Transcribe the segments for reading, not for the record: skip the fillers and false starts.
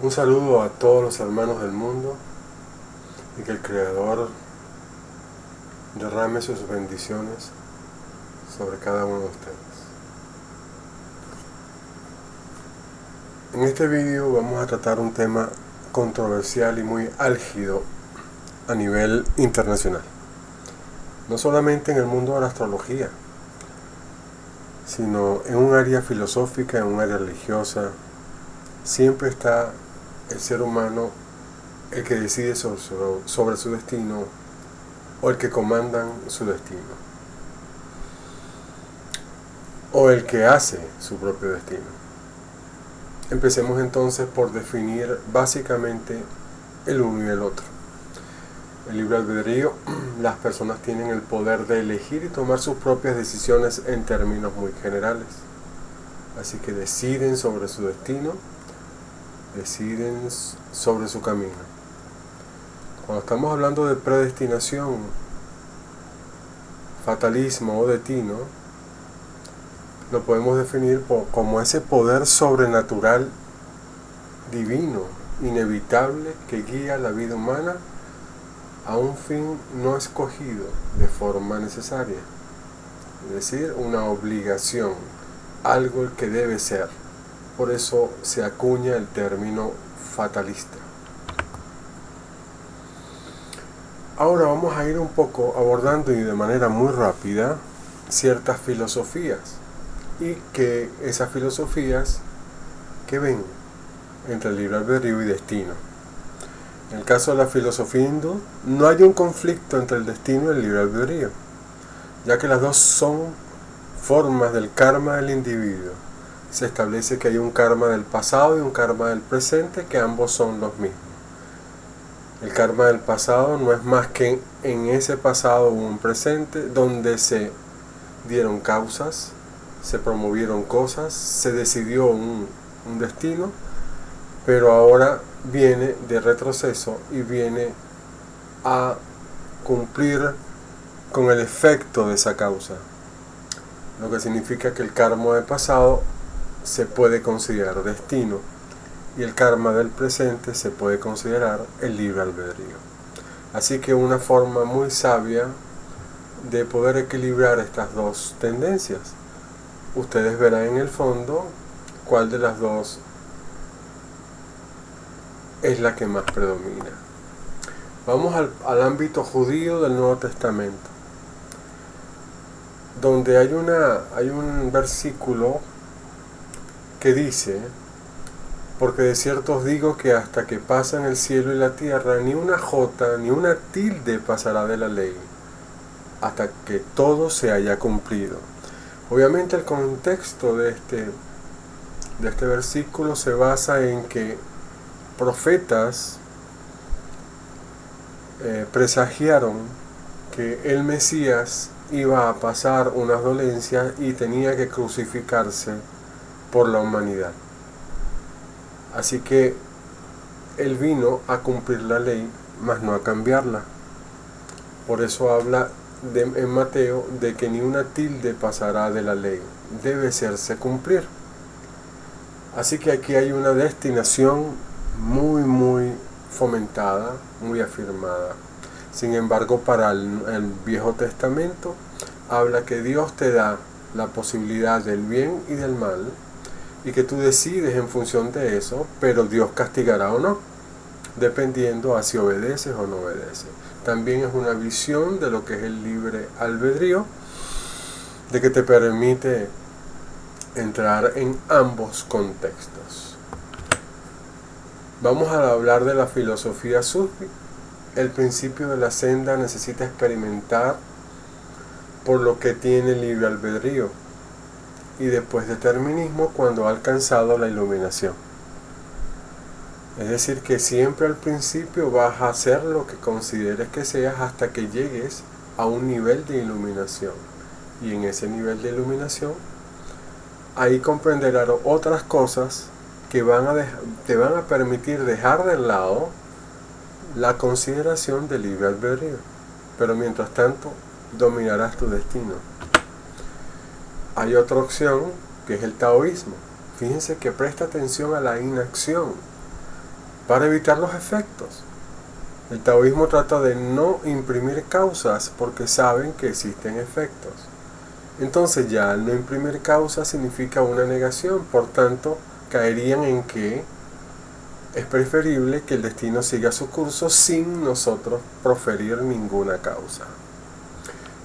Un saludo a todos los hermanos del mundo y que el Creador derrame sus bendiciones sobre cada uno de ustedes. En este vídeo vamos a tratar un tema controversial y muy álgido a nivel internacional. No solamente en el mundo de la astrología, sino en un área filosófica, en un área religiosa. Siempre está el ser humano el que decide sobre su destino o el que comandan su destino o el que hace su propio destino. Empecemos entonces por definir básicamente el uno y el otro. El libre albedrío, las personas tienen el poder de elegir y tomar sus propias decisiones en términos muy generales. Así que deciden sobre su destino, deciden sobre su camino. Cuando estamos hablando de predestinación, fatalismo o destino, lo podemos definir como ese poder sobrenatural, divino, inevitable, que guía la vida humana a un fin no escogido de forma necesaria, es decir, una obligación, algo que debe ser. Por eso se acuña el término fatalista. Ahora vamos a ir un poco abordando y de manera muy rápida ciertas filosofías y que esas filosofías que ven entre el libre albedrío y destino. En el caso de la filosofía hindú, no hay un conflicto entre el destino y el libre albedrío, ya que las dos son formas del karma del individuo. Se establece que hay un karma del pasado y un karma del presente, que ambos son los mismos. El karma del pasado no es más que en ese pasado hubo un presente donde se dieron causas, se promovieron cosas, se decidió un destino, pero ahora viene de retroceso y viene a cumplir con el efecto de esa causa, lo que significa que el karma del pasado se puede considerar destino y el karma del presente se puede considerar el libre albedrío. Así que una forma muy sabia de poder equilibrar estas dos tendencias. Ustedes verán en el fondo cuál de las dos es la que más predomina. Vamos al ámbito judío del Nuevo Testamento, donde hay un versículo que dice: porque de cierto os digo que hasta que pasan el cielo y la tierra, ni una jota ni una tilde pasará de la ley, hasta que todo se haya cumplido. Obviamente el contexto de este versículo se basa en que profetas presagiaron que el Mesías iba a pasar unas dolencias y tenía que crucificarse por la humanidad. Así que él vino a cumplir la ley, mas no a cambiarla. Por eso habla en Mateo de que ni una tilde pasará de la ley, debe hacerse cumplir. Así que aquí hay una destinación muy fomentada, muy afirmada. Sin embargo, para el Viejo Testamento habla que Dios te da la posibilidad del bien y del mal y que tú decides en función de eso, pero Dios castigará o no, dependiendo a si obedeces o no obedeces. También es una visión de lo que es el libre albedrío, de que te permite entrar en ambos contextos. Vamos a hablar de la filosofía sufi. El principio de la senda necesita experimentar por lo que tiene libre albedrío y después determinismo cuando ha alcanzado la iluminación. Es decir, que siempre al principio vas a hacer lo que consideres que seas hasta que llegues a un nivel de iluminación. Y en ese nivel de iluminación, ahí comprenderás otras cosas que te van a permitir dejar de lado la consideración del libre albedrío. Pero mientras tanto, dominarás tu destino. Hay otra opción que es el taoísmo. Fíjense que presta atención a la inacción. para evitar los efectos. El taoísmo trata de no imprimir causas porque saben que existen efectos. Entonces ya al no imprimir causas significa una negación, por tanto caerían en que es preferible que el destino siga su curso sin nosotros proferir ninguna causa.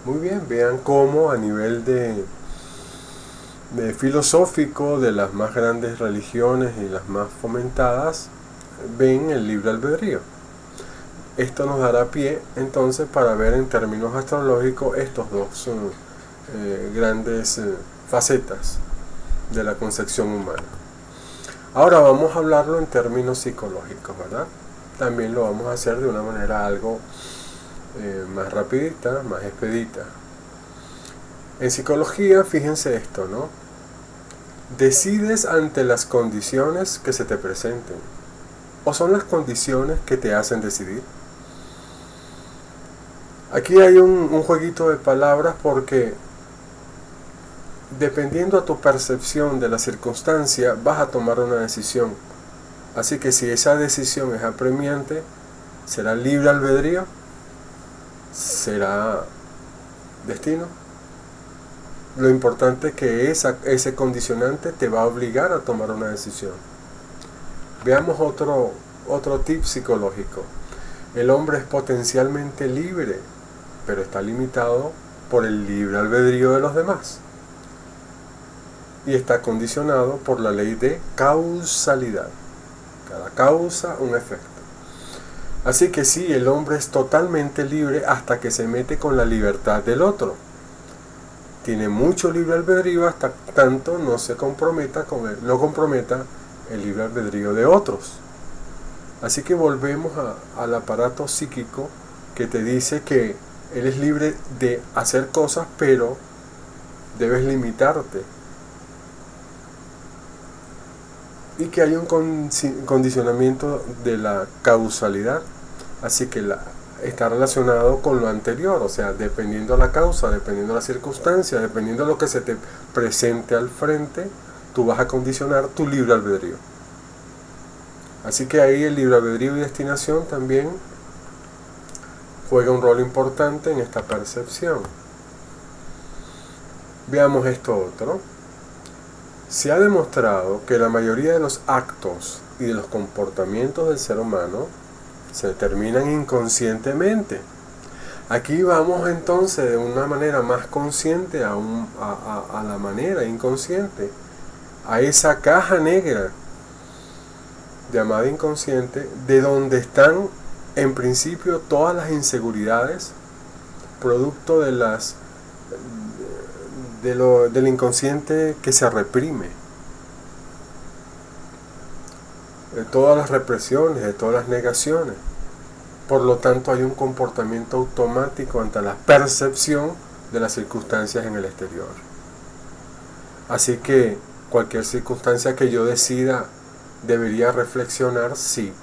Muy bien, vean cómo a nivel de filosófico de las más grandes religiones y las más fomentadas ven el libre albedrío. Esto nos dará pie entonces para ver en términos astrológicos estos dos grandes facetas de la concepción humana. Ahora vamos a hablarlo en términos psicológicos, ¿verdad? También lo vamos a hacer de una manera algo más rapidita, más expedita. En psicología, fíjense esto, ¿no? Decides ante las condiciones que se te presenten, o son las condiciones que te hacen decidir. Aquí hay un jueguito de palabras porque dependiendo a tu percepción de la circunstancia vas a tomar una decisión. Así que si esa decisión es apremiante, ¿será libre albedrío? ¿Será destino? Lo importante es que ese condicionante te va a obligar a tomar una decisión. Veamos otro tip psicológico. El hombre es potencialmente libre, pero está limitado por el libre albedrío de los demás. Y está condicionado por la ley de causalidad. Cada causa, un efecto. Así que sí, el hombre es totalmente libre hasta que se mete con la libertad del otro. Tiene mucho libre albedrío hasta tanto no comprometa el libre albedrío de otros. Así que volvemos al aparato psíquico que te dice que eres libre de hacer cosas, pero debes limitarte. Y que hay un condicionamiento de la causalidad. Así que está relacionado con lo anterior, o sea, dependiendo de la causa, dependiendo de la circunstancia, dependiendo de lo que se te presente al frente, tú vas a condicionar tu libre albedrío. Así que ahí el libre albedrío y destinación también juega un rol importante en esta percepción. Veamos esto otro. Se ha demostrado que la mayoría de los actos y de los comportamientos del ser humano se determinan inconscientemente. Aquí vamos entonces de una manera más consciente a la manera inconsciente, a esa caja negra llamada inconsciente, de donde están en principio todas las inseguridades, producto de del inconsciente que se reprime, de todas las represiones, de todas las negaciones. Por lo tanto, hay un comportamiento automático ante la percepción de las circunstancias en el exterior. Así que cualquier circunstancia que yo decida debería reflexionar si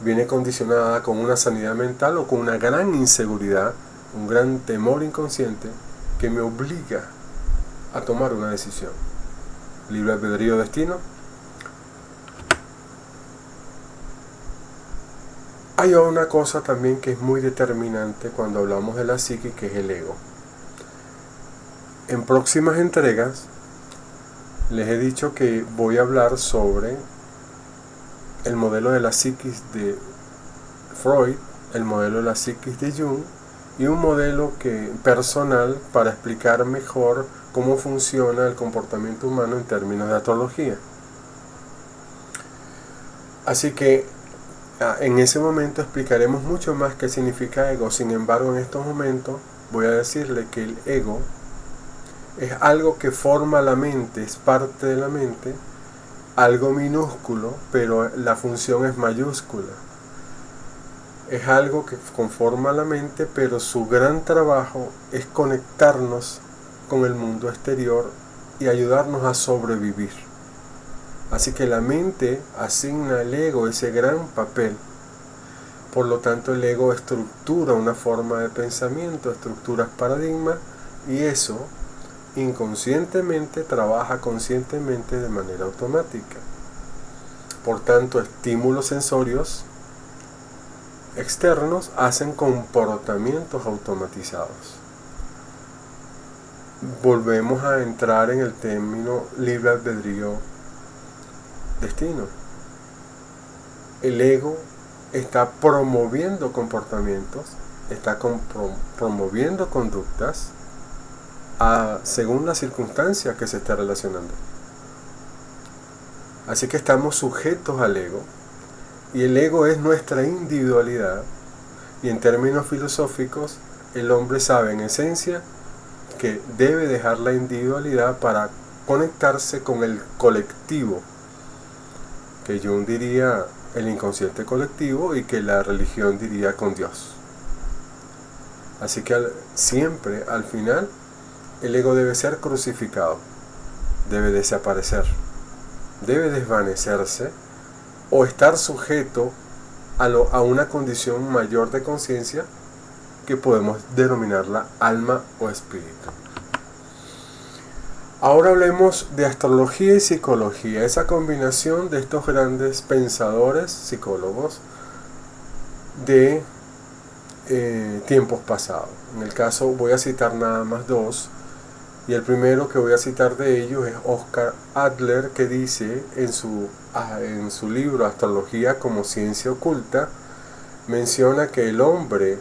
viene condicionada con una sanidad mental o con una gran inseguridad, un gran temor inconsciente que me obliga a tomar una decisión. Libre albedrío, destino. Hay una cosa también que es muy determinante cuando hablamos de la psique, que es el ego. En próximas entregas les he dicho que voy a hablar sobre el modelo de la psiquis de Freud, el modelo de la psiquis de Jung y un modelo personal para explicar mejor cómo funciona el comportamiento humano en términos de astrología. Así que en ese momento explicaremos mucho más qué significa ego. Sin embargo, en estos momentos voy a decirle que el ego es algo que forma la mente, es parte de la mente, algo minúsculo, pero la función es mayúscula. Es algo que conforma la mente, pero su gran trabajo es conectarnos con el mundo exterior y ayudarnos a sobrevivir. Así que la mente asigna al ego ese gran papel. Por lo tanto, el ego estructura una forma de pensamiento, estructura paradigmas, y eso inconscientemente trabaja conscientemente de manera automática. Por tanto, estímulos sensorios externos hacen comportamientos automatizados. Volvemos a entrar en el término libre albedrío destino. El ego está promoviendo comportamientos, está promoviendo conductas según la circunstancia que se está relacionando. Así que estamos sujetos al ego, y el ego es nuestra individualidad, y en términos filosóficos el hombre sabe en esencia que debe dejar la individualidad para conectarse con el colectivo, que Jung diría el inconsciente colectivo y que la religión diría con Dios. Así que siempre al final el ego debe ser crucificado, debe desaparecer, debe desvanecerse o estar sujeto a una condición mayor de conciencia que podemos denominarla alma o espíritu. Ahora hablemos de astrología y psicología, esa combinación de estos grandes pensadores, psicólogos de tiempos pasados. En el caso voy a citar nada más dos, y el primero que voy a citar de ellos es Oscar Adler, que dice en su libro Astrología como ciencia oculta, menciona que el hombre,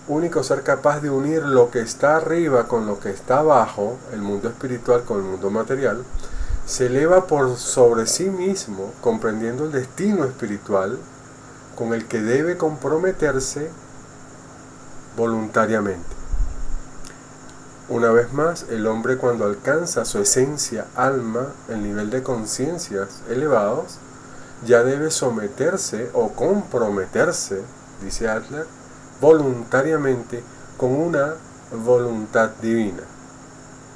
único ser capaz de unir lo que está arriba con lo que está abajo, el mundo espiritual con el mundo material, se eleva por sobre sí mismo, comprendiendo el destino espiritual con el que debe comprometerse voluntariamente. Una vez más, el hombre, cuando alcanza su esencia, alma, el nivel de conciencias elevados, ya debe someterse o comprometerse, dice Adler, voluntariamente con una voluntad divina.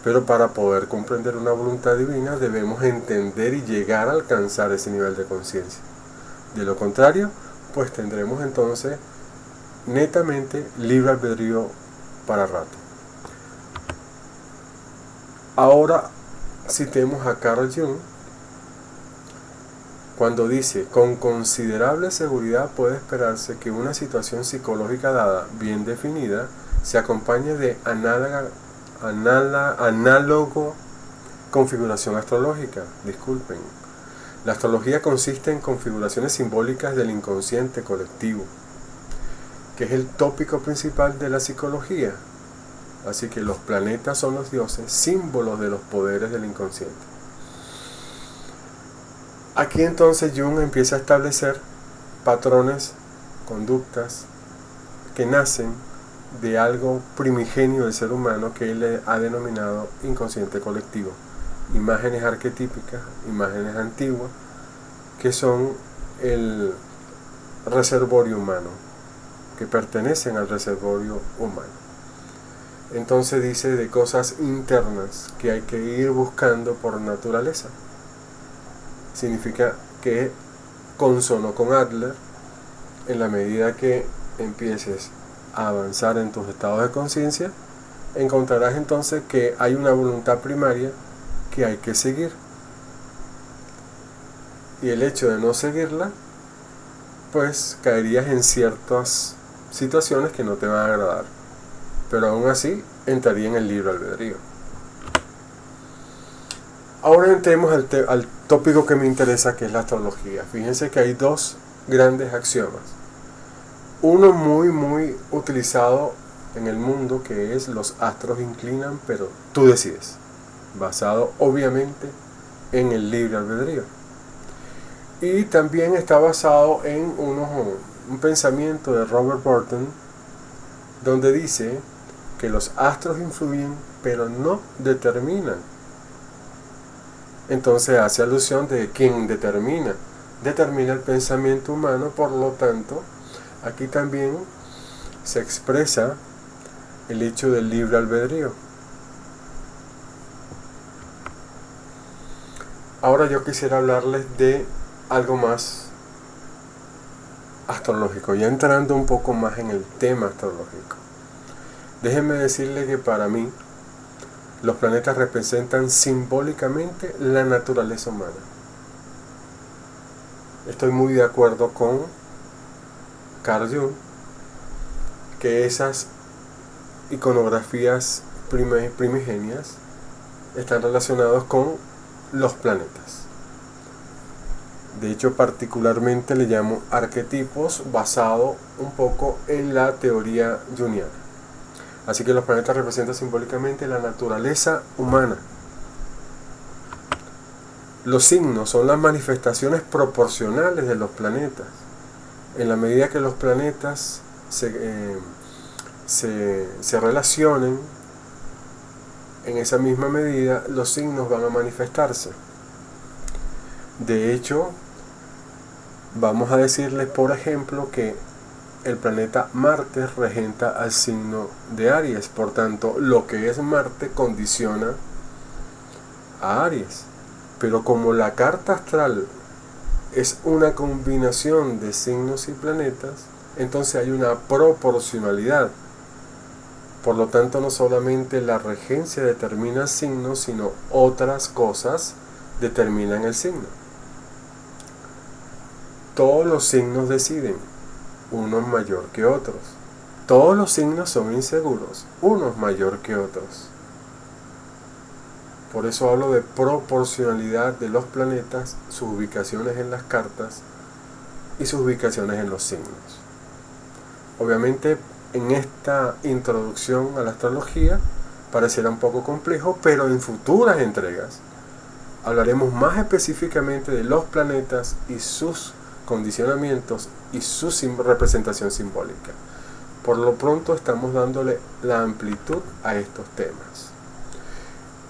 Pero para poder comprender una voluntad divina debemos entender y llegar a alcanzar ese nivel de conciencia. De lo contrario, pues tendremos entonces netamente libre albedrío para rato. Ahora citemos a Carl Jung cuando dice: con considerable seguridad puede esperarse que una situación psicológica dada, bien definida, se acompañe de análogo configuración astrológica. La astrología consiste en configuraciones simbólicas del inconsciente colectivo, que es el tópico principal de la psicología. Así que los planetas son los dioses, símbolos de los poderes del inconsciente. Aquí entonces Jung empieza a establecer patrones, conductas que nacen de algo primigenio del ser humano que él ha denominado inconsciente colectivo. Imágenes arquetípicas, imágenes antiguas, que son el reservorio humano, que pertenecen al reservorio humano. Entonces dice de cosas internas que hay que ir buscando por naturaleza. Significa que, consono con Adler, en la medida que empieces a avanzar en tus estados de conciencia, encontrarás entonces que hay una voluntad primaria que hay que seguir. Y el hecho de no seguirla, pues caerías en ciertas situaciones que no te van a agradar. Pero aún así entraría en el libre albedrío. Ahora entremos al tópico que me interesa, que es la astrología. Fíjense que hay dos grandes axiomas. Uno muy utilizado en el mundo, que es: los astros inclinan, pero tú decides. Basado obviamente en el libre albedrío. Y también está basado en un pensamiento de Robert Burton, donde dice que los astros influyen pero no determinan. Entonces hace alusión de quien determina el pensamiento humano. Por lo tanto, aquí también se expresa el hecho del libre albedrío. Ahora yo quisiera hablarles de algo más astrológico, ya entrando un poco más en el tema astrológico. Déjenme decirles que para mí los planetas representan simbólicamente la naturaleza humana. Estoy muy de acuerdo con Carl Jung, que esas iconografías primigenias están relacionados con los planetas. De hecho, particularmente le llamo arquetipos basado un poco en la teoría junguiana. Así que los planetas representan simbólicamente la naturaleza humana. Los signos son las manifestaciones proporcionales de los planetas. En la medida que los planetas se relacionen, en esa misma medida los signos van a manifestarse. De hecho, vamos a decirles, por ejemplo, que el planeta Marte regenta al signo de Aries. Por tanto, lo que es Marte condiciona a Aries. Pero como la carta astral es una combinación de signos y planetas, entonces hay una proporcionalidad. Por lo tanto, no solamente la regencia determina el signo, sino otras cosas determinan el signo. Todos los signos deciden, unos mayor que otros. Todos los signos son inseguros, unos mayor que otros. Por eso hablo de proporcionalidad de los planetas, sus ubicaciones en las cartas y sus ubicaciones en los signos. Obviamente, en esta introducción a la astrología parecerá un poco complejo, pero en futuras entregas hablaremos más específicamente de los planetas y sus condicionamientos y su representación simbólica. Por lo pronto estamos dándole la amplitud a estos temas.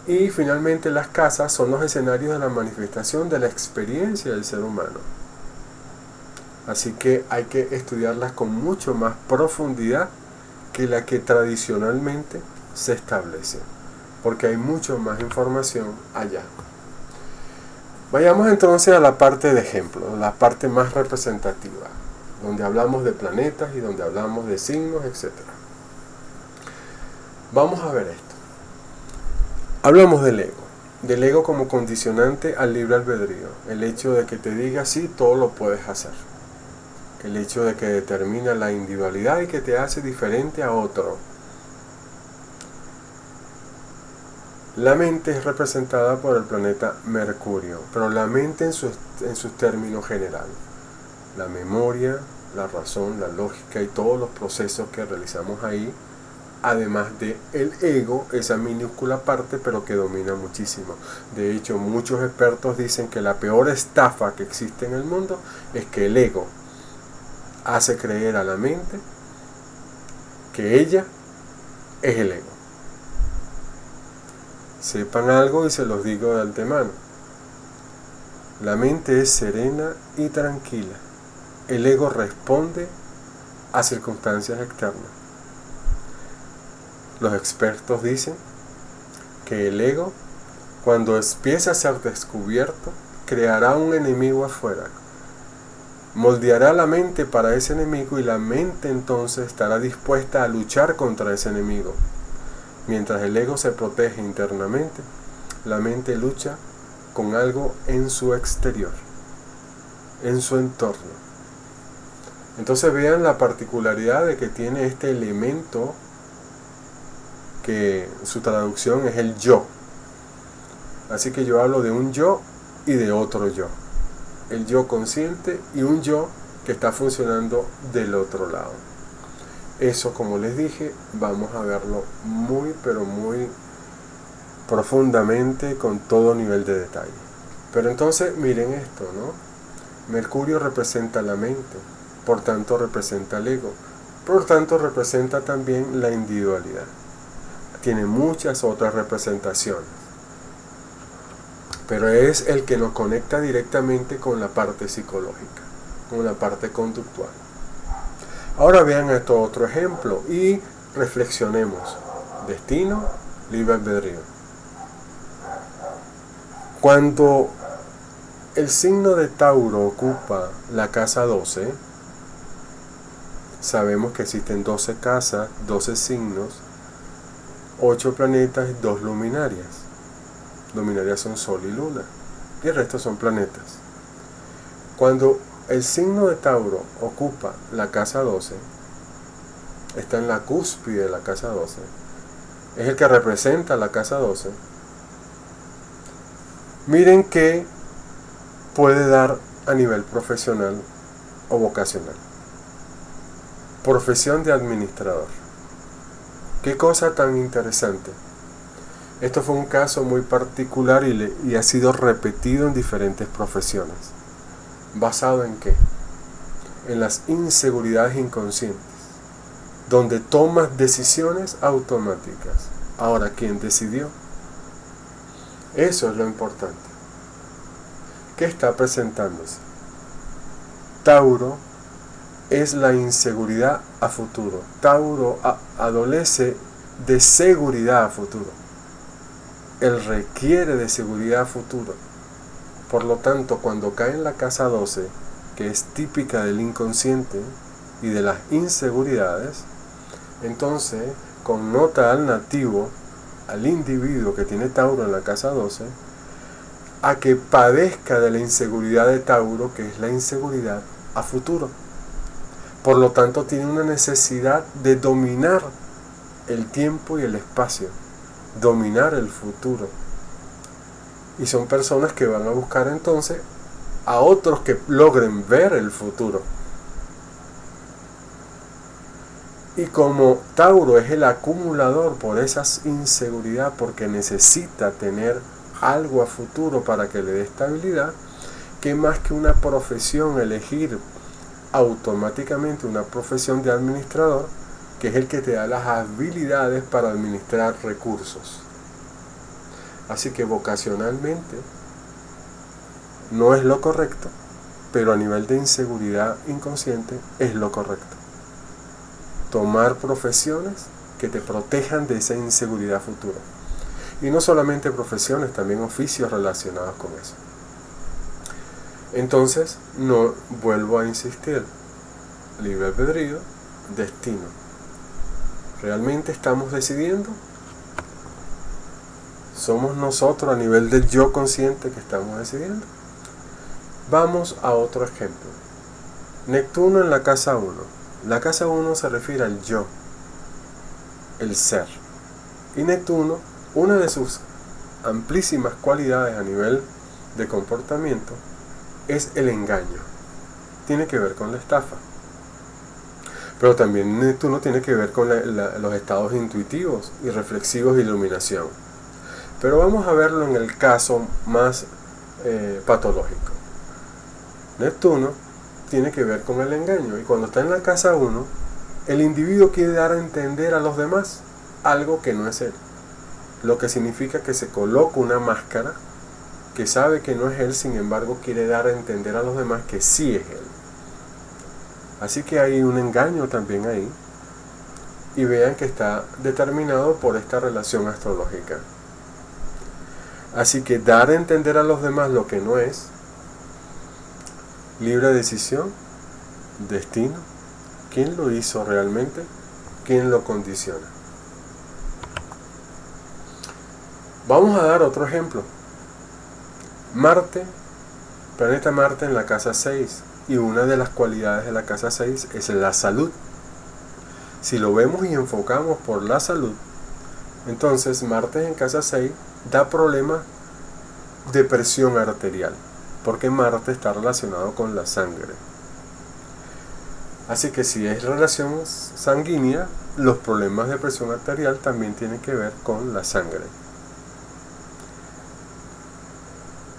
Y finalmente, las casas son los escenarios de la manifestación de la experiencia del ser humano. Así que hay que estudiarlas con mucho más profundidad que la que tradicionalmente se establece, porque hay mucho más información allá. Vayamos entonces a la parte de ejemplos, la parte más representativa, donde hablamos de planetas y donde hablamos de signos, etc. Vamos a ver esto. Hablamos del ego como condicionante al libre albedrío, el hecho de que te diga sí, todo lo puedes hacer. El hecho de que determina la individualidad y que te hace diferente a otro. La mente es representada por el planeta Mercurio, pero la mente en sus términos generales. La memoria, la razón, la lógica y todos los procesos que realizamos ahí, además de el ego, esa minúscula parte, pero que domina muchísimo. De hecho, muchos expertos dicen que la peor estafa que existe en el mundo es que el ego hace creer a la mente que ella es el ego. Sepan algo y se los digo de antemano. La mente es serena y tranquila. El ego responde a circunstancias externas. Los expertos dicen que el ego, cuando empiece a ser descubierto, creará un enemigo afuera. Moldeará la mente para ese enemigo y la mente entonces estará dispuesta a luchar contra ese enemigo. Mientras el ego se protege internamente, la mente lucha con algo en su exterior, en su entorno. Entonces vean la particularidad de que tiene este elemento que su traducción es el yo. Así que yo hablo de un yo y de otro yo. El yo consciente y un yo que está funcionando del otro lado. Eso, como les dije, vamos a verlo muy, pero muy profundamente, con todo nivel de detalle. Pero entonces, miren esto, ¿no? Mercurio representa la mente, por tanto representa el ego, por tanto representa también la individualidad. Tiene muchas otras representaciones, pero es el que nos conecta directamente con la parte psicológica, con la parte conductual. Ahora vean esto otro ejemplo y reflexionemos. Destino, libre albedrío. Cuando el signo de Tauro ocupa la casa 12, sabemos que existen 12 casas, 12 signos, 8 planetas y 2 luminarias. Luminarias son Sol y Luna, y el resto son planetas. Cuando el signo de Tauro ocupa la casa 12, está en la cúspide de la casa 12, es el que representa la casa 12, miren que puede dar a nivel profesional o vocacional. Profesión de administrador. Qué cosa tan interesante. Esto fue un caso muy particular y ha sido repetido en diferentes profesiones. ¿Basado en qué? En las inseguridades inconscientes, donde tomas decisiones automáticas. Ahora, ¿quién decidió? Eso es lo importante. ¿Qué está presentándose? Tauro es la inseguridad a futuro. Tauro adolece de seguridad a futuro. Él requiere de seguridad a futuro. Por lo tanto, cuando cae en la casa 12, que es típica del inconsciente y de las inseguridades, entonces connota al nativo, al individuo que tiene Tauro en la casa 12, a que padezca de la inseguridad de Tauro, que es la inseguridad a futuro. Por lo tanto, tiene una necesidad de dominar el tiempo y el espacio, dominar el futuro. Y son personas que van a buscar entonces a otros que logren ver el futuro. Y como Tauro es el acumulador por esas inseguridades, porque necesita tener algo a futuro para que le dé estabilidad, que más que una profesión elegir automáticamente una profesión de administrador, que es el que te da las habilidades para administrar recursos. Así que vocacionalmente no es lo correcto, pero a nivel de inseguridad inconsciente es lo correcto. Tomar profesiones que te protejan de esa inseguridad futura. Y no solamente profesiones, también oficios relacionados con eso. Entonces, no vuelvo a insistir, libre albedrío, destino. ¿Realmente estamos decidiendo? ¿Somos nosotros a nivel del yo consciente que estamos decidiendo? Vamos a otro ejemplo. Neptuno en la casa 1. La casa 1 se refiere al yo, el ser. Y Neptuno, una de sus amplísimas cualidades a nivel de comportamiento, es el engaño. Tiene que ver con la estafa. Pero también Neptuno tiene que ver con los estados intuitivos y reflexivos de iluminación. Pero vamos a verlo en el caso más patológico. Neptuno tiene que ver con el engaño. Y cuando está en la casa 1, el individuo quiere dar a entender a los demás algo que no es él. Lo que significa que se coloca una máscara que sabe que no es él, sin embargo quiere dar a entender a los demás que sí es él. Así que hay un engaño también ahí. Y vean que está determinado por esta relación astrológica. Así que dar a entender a los demás lo que no es, libre decisión, destino, ¿quién lo hizo realmente? ¿Quién lo condiciona? Vamos a dar otro ejemplo. Marte, planeta Marte en la casa 6, y una de las cualidades de la casa 6 es la salud. Si lo vemos y enfocamos por la salud, entonces Marte en casa 6 da problemas de presión arterial, porque Marte está relacionado con la sangre. Así que si es relación sanguínea, los problemas de presión arterial también tienen que ver con la sangre.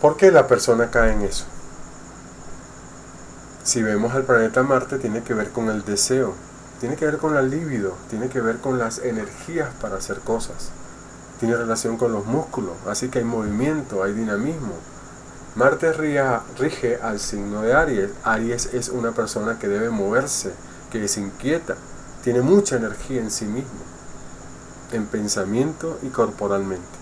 ¿Por qué la persona cae en eso? Si vemos al planeta Marte, tiene que ver con el deseo, tiene que ver con la libido, tiene que ver con las energías para hacer cosas, tiene relación con los músculos, así que hay movimiento, hay dinamismo. Marte rige al signo de Aries. Aries es una persona que debe moverse, que es inquieta, tiene mucha energía en sí mismo, en pensamiento y corporalmente.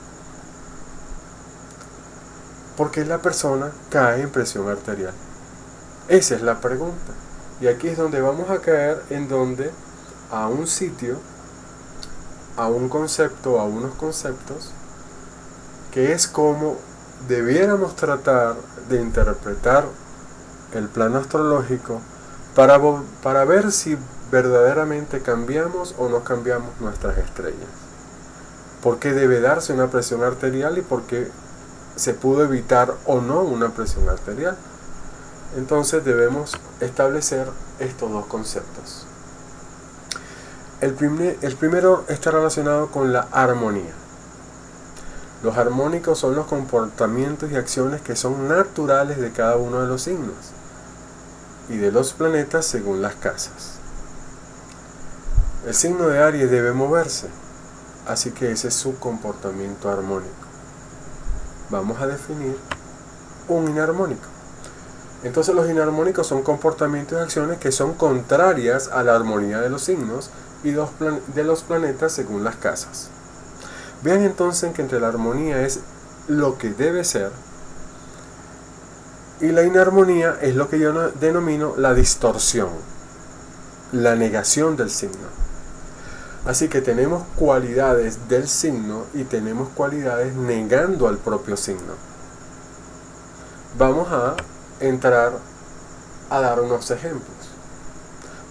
¿Por qué la persona cae en presión arterial? Esa es la pregunta. Y aquí es donde vamos a caer a un sitio, a un concepto, a unos conceptos, que es como debiéramos tratar de interpretar el plano astrológico para ver si verdaderamente cambiamos o no cambiamos nuestras estrellas. ¿Por qué debe darse una presión arterial y por qué se pudo evitar o no una presión arterial? Entonces debemos establecer estos dos conceptos. El primero está relacionado con la armonía. Los armónicos son los comportamientos y acciones que son naturales de cada uno de los signos y de los planetas según las casas. El signo de Aries debe moverse, así que ese es su comportamiento armónico. Vamos a definir un inarmónico. Entonces los inarmónicos son comportamientos y acciones que son contrarias a la armonía de los signos y de los planetas según las casas. Vean entonces que entre la armonía es lo que debe ser y la inarmonía es lo que yo denomino la distorsión, la negación del signo. Así que tenemos cualidades del signo y tenemos cualidades negando al propio signo. Vamos a entrar a dar unos ejemplos.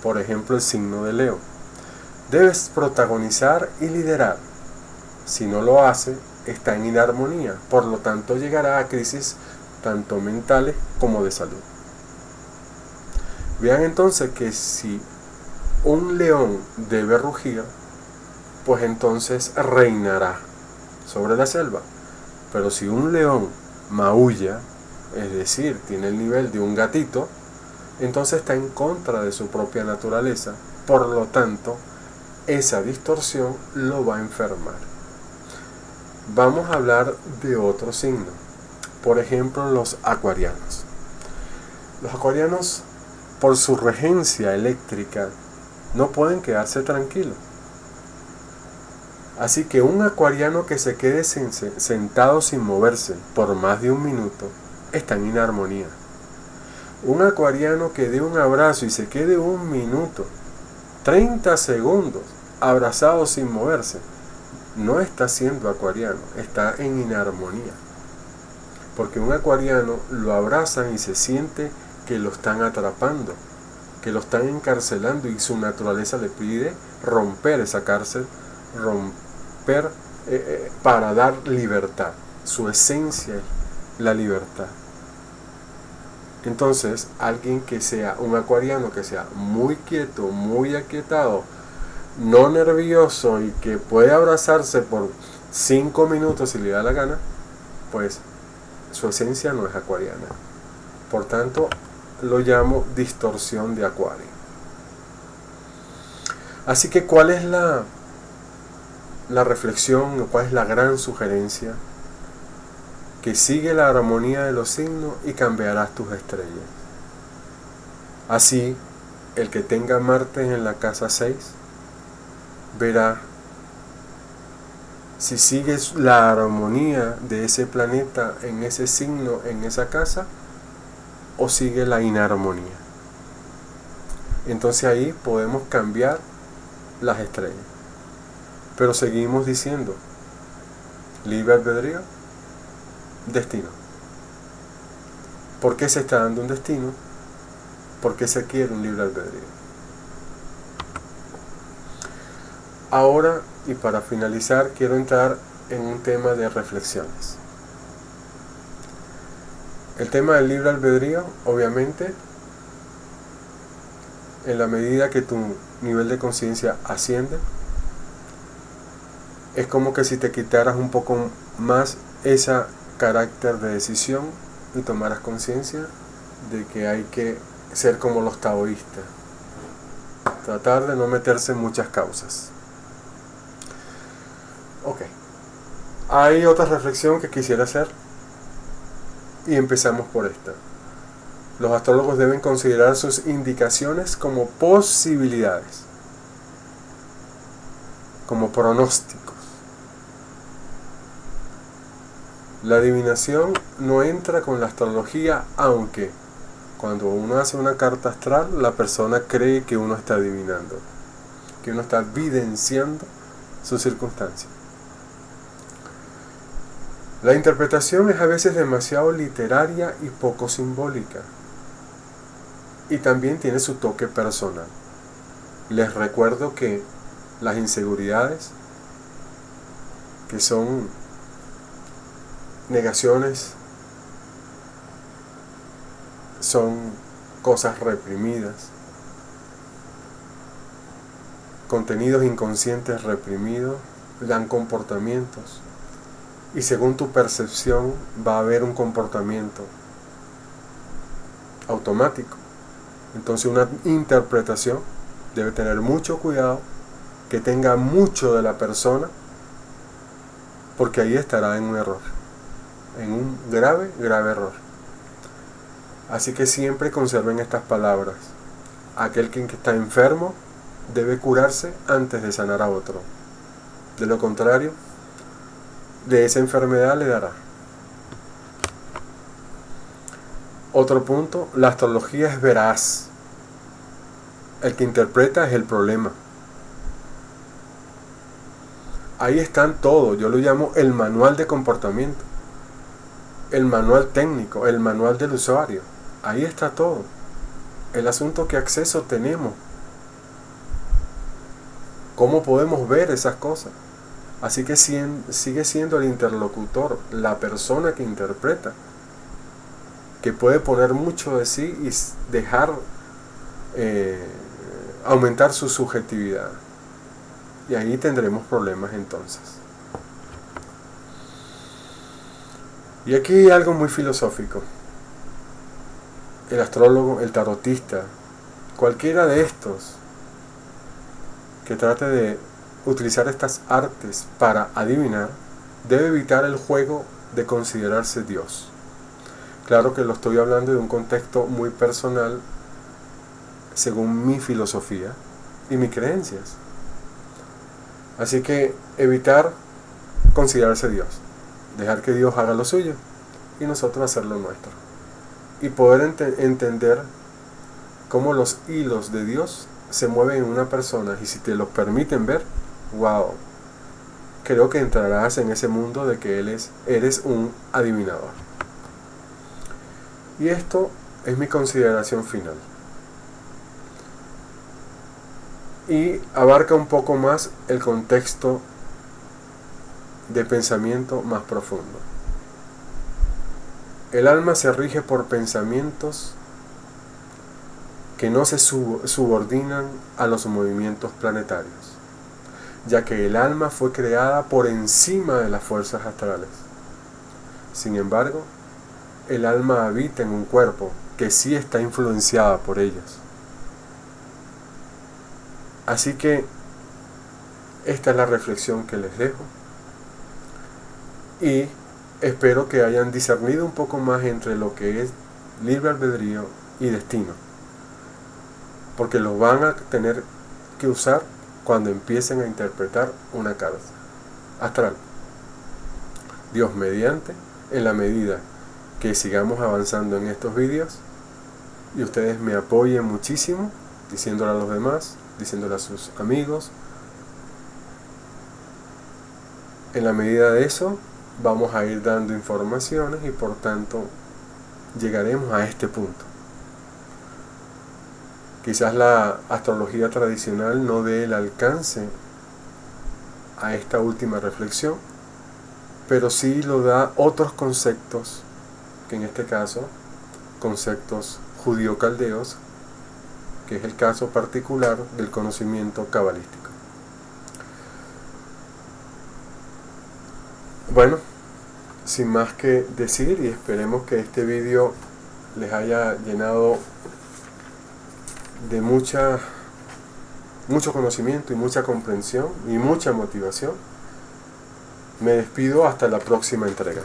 Por ejemplo, el signo de Leo. Debes protagonizar y liderar. Si no lo hace, está en inarmonía. Por lo tanto, llegará a crisis tanto mentales como de salud. Vean entonces que si un león debe rugir, pues entonces reinará sobre la selva. Pero si un león maulla, es decir, tiene el nivel de un gatito, entonces está en contra de su propia naturaleza. Por lo tanto, esa distorsión lo va a enfermar. Vamos a hablar de otro signo. Por ejemplo, los acuarianos. Los acuarianos, por su regencia eléctrica, no pueden quedarse tranquilos. Así que un acuariano que se quede sentado sin moverse por más de un minuto está en inarmonía. Un acuariano que dé un abrazo y se quede un minuto, 30 segundos, abrazado sin moverse, no está siendo acuariano, está en inarmonía. Porque un acuariano lo abrazan y se siente que lo están atrapando, que lo están encarcelando y su naturaleza le pide romper esa cárcel, para dar libertad. Su esencia es la libertad. Entonces, alguien que sea un acuariano, que sea muy quieto, muy aquietado, no nervioso y que puede abrazarse por 5 minutos si le da la gana, pues su esencia no es acuariana. Por tanto, lo llamo distorsión de acuario. Así que, ¿cuál es la reflexión, cuál es la gran sugerencia? Que sigue la armonía de los signos y cambiarás tus estrellas. Así, el que tenga Marte en la casa 6 verá si sigues la armonía de ese planeta en ese signo, en esa casa, o sigue la inarmonía. Entonces ahí podemos cambiar las estrellas. Pero seguimos diciendo, libre albedrío, destino. ¿Por qué se está dando un destino? ¿Por qué se quiere un libre albedrío? Ahora, y para finalizar, quiero entrar en un tema de reflexiones. El tema del libre albedrío, obviamente, en la medida que tu nivel de conciencia asciende, es como que si te quitaras un poco más ese carácter de decisión y tomaras conciencia de que hay que ser como los taoístas, tratar de no meterse en muchas causas. Ok, hay otra reflexión que quisiera hacer y empezamos por esta. Los astrólogos deben considerar sus indicaciones como posibilidades, como pronósticos. La adivinación no entra con la astrología, aunque cuando uno hace una carta astral, la persona cree que uno está adivinando, que uno está evidenciando sus circunstancias. La interpretación es a veces demasiado literaria y poco simbólica. y también tiene su toque personal. Les recuerdo que las inseguridades, que son negaciones, son cosas reprimidas, contenidos inconscientes reprimidos, dan comportamientos, y según tu percepción va a haber un comportamiento automático. Entonces una interpretación debe tener mucho cuidado, que tenga mucho de la persona, porque ahí estará en un error, en un grave error. Así que siempre conserven estas palabras: aquel que está enfermo debe curarse antes de sanar a otro. De lo contrario, de esa enfermedad le dará. Otro punto: la astrología es veraz. El que interpreta es el problema. Ahí están todos. Yo lo llamo el manual de comportamiento, el manual técnico, el manual del usuario. Ahí está todo. El asunto: ¿qué acceso tenemos? ¿Cómo podemos ver esas cosas? Así que sigue siendo el interlocutor, la persona que interpreta, que puede poner mucho de sí y dejar aumentar su subjetividad. Y ahí tendremos problemas entonces. Y aquí hay algo muy filosófico. El astrólogo, el tarotista, cualquiera de estos que trate de utilizar estas artes para adivinar, debe evitar el juego de considerarse Dios. Claro que lo estoy hablando de un contexto muy personal, según mi filosofía y mis creencias. Así que evitar considerarse Dios, dejar que Dios haga lo suyo y nosotros hacer lo nuestro, y poder entender cómo los hilos de Dios se mueven en una persona, y si te los permiten ver, wow, creo que entrarás en ese mundo de que eres un adivinador. Y esto es mi consideración final. Y abarca un poco más el contexto de pensamiento más profundo. El alma se rige por pensamientos que no se subordinan a los movimientos planetarios, ya que el alma fue creada por encima de las fuerzas astrales. Sin embargo, el alma habita en un cuerpo que sí está influenciada por ellas. Así que esta es la reflexión que les dejo, y espero que hayan discernido un poco más entre lo que es libre albedrío y destino, porque lo van a tener que usar cuando empiecen a interpretar una carta astral. Dios mediante, en la medida que sigamos avanzando en estos vídeos y ustedes me apoyen muchísimo, diciéndole a los demás, diciéndole a sus amigos, en la medida de eso vamos a ir dando informaciones y por tanto llegaremos a este punto. Quizás la astrología tradicional no dé el alcance a esta última reflexión, pero sí lo da otros conceptos, que en este caso conceptos judío-caldeos, que es el caso particular del conocimiento cabalístico. Bueno, sin más que decir, y esperemos que este vídeo les haya llenado de mucho conocimiento y mucha comprensión y mucha motivación. Me despido hasta la próxima entrega.